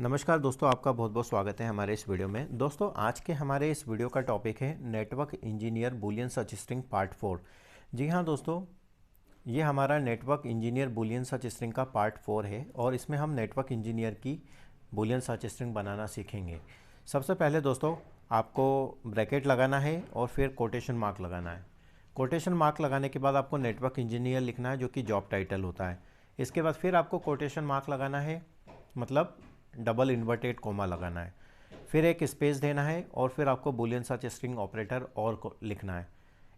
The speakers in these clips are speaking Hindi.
नमस्कार दोस्तों, आपका बहुत बहुत स्वागत है हमारे इस वीडियो में। दोस्तों, आज के हमारे इस वीडियो का टॉपिक है network engineer Boolean search string part 4। जी हाँ दोस्तों, ये हमारा network engineer Boolean search string का पार्ट 4 है और इसमें हम नेटवर्क इंजीनियर की बूलियन सर्च स्ट्रिंग बनाना सीखेंगे। सबसे पहले दोस्तों, आपको ब्रैकेट लगाना है और फिर कोटेशन मार्क लगाना है। कोटेशन मार्क लगाने के बाद आपको नेटवर्क इंजीनियर लिखना है, जो कि जॉब टाइटल होता है। इसके बाद फिर आपको कोटेशन मार्क लगाना है, मतलब डबल इन्वर्टेड कोमा लगाना है, फिर एक स्पेस देना है और फिर आपको बूलियन सर्च स्ट्रिंग ऑपरेटर और लिखना है।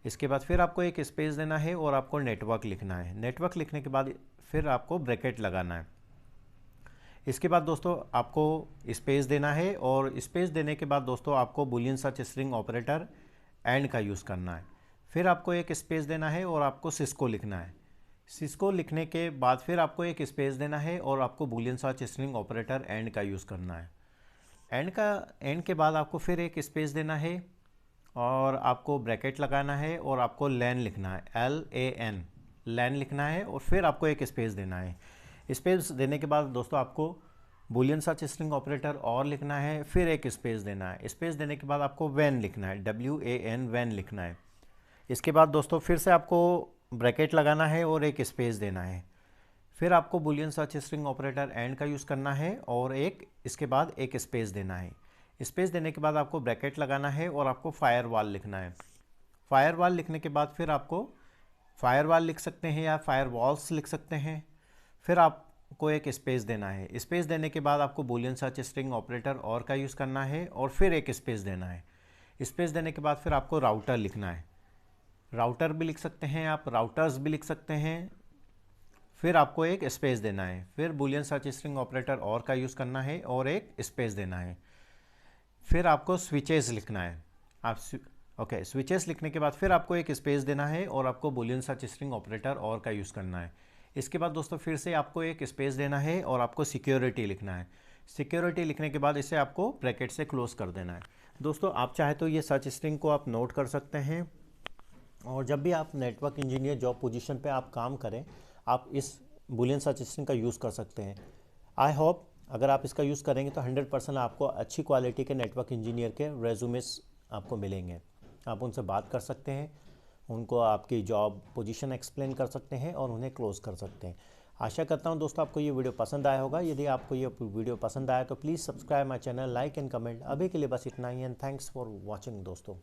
इसके बाद फिर आपको एक स्पेस देना है और आपको नेटवर्क लिखना है। नेटवर्क लिखने के बाद फिर आपको ब्रैकेट लगाना है। इसके बाद दोस्तों आपको स्पेस देना है और स्पेस देने के बाद दोस्तों आपको Boolean search string operator and का यूज़ करना है। फिर आपको एक स्पेस देना है और आपको सिस्को लिखना है। सिस्को लिखने के बाद फिर आपको एक स्पेस देना है और आपको Boolean search string operator and का यूज़ करना है। एंड के बाद आपको फिर एक स्पेस देना है और आपको ब्रैकेट लगाना है और आपको लैन लिखना है, LAN लैन लिखना है और फिर आपको एक स्पेस देना है। स्पेस देने के बाद दोस्तों आपको बूलियन सर्च स्ट्रिंग ऑपरेटर और लिखना है, फिर एक स्पेस देना है। स्पेस देने के बाद आपको वैन लिखना है, WAN वैन लिखना है। इसके बाद दोस्तों फिर से आपको ब्रैकेट लगाना है और एक स्पेस देना है। फिर आपको Boolean search string operator and का यूज़ करना है और इसके बाद एक स्पेस देना है। स्पेस देने के बाद आपको ब्रैकेट लगाना है और आपको फायरवॉल लिखना है। फायरवॉल लिखने के बाद फिर आपको फायरवॉल लिख सकते हैं या फायरवॉल्स लिख सकते हैं। फिर आपको एक स्पेस देना है। स्पेस देने के बाद आपको बूलियन सर्च स्ट्रिंग ऑपरेटर और का यूज़ करना है और फिर एक स्पेस देना है। स्पेस देने के बाद फिर आपको राउटर लिखना है। राउटर भी लिख सकते हैं आप, राउटर्स भी लिख सकते हैं। फिर आपको एक स्पेस देना है। फिर बूलियन सर्च स्ट्रिंग ऑपरेटर और का यूज़ करना है और एक स्पेस देना है। फिर आपको स्विचेस लिखना है। स्विचेस लिखने के बाद फिर आपको एक स्पेस देना है और आपको बूलियन सर्च स्ट्रिंग ऑपरेटर और का यूज़ करना है। इसके बाद दोस्तों फिर से आपको एक स्पेस देना है और आपको सिक्योरिटी लिखना है। सिक्योरिटी लिखने के बाद इसे आपको ब्रैकेट से क्लोज कर देना है। दोस्तों आप चाहे तो ये सर्च स्ट्रिंग को आप नोट कर सकते हैं और जब भी आप नेटवर्क इंजीनियर जॉब पोजीशन पे आप काम करें, आप इस बूलियन सर्च स्ट्रिंग का यूज़ कर सकते हैं। आई होप अगर आप इसका यूज़ करेंगे तो 100% आपको अच्छी क्वालिटी के नेटवर्क इंजीनियर के रेज्यूमेस आपको मिलेंगे। आप उनसे बात कर सकते हैं, उनको आपकी जॉब पोजीशन एक्सप्लेन कर सकते हैं और उन्हें क्लोज कर सकते हैं। आशा करता हूं दोस्तों आपको ये वीडियो पसंद आया होगा। यदि आपको ये वीडियो पसंद आया तो please subscribe my channel, like and comment. अभी के लिए बस इतना ही एंड थैंक्स फॉर वॉचिंग दोस्तों।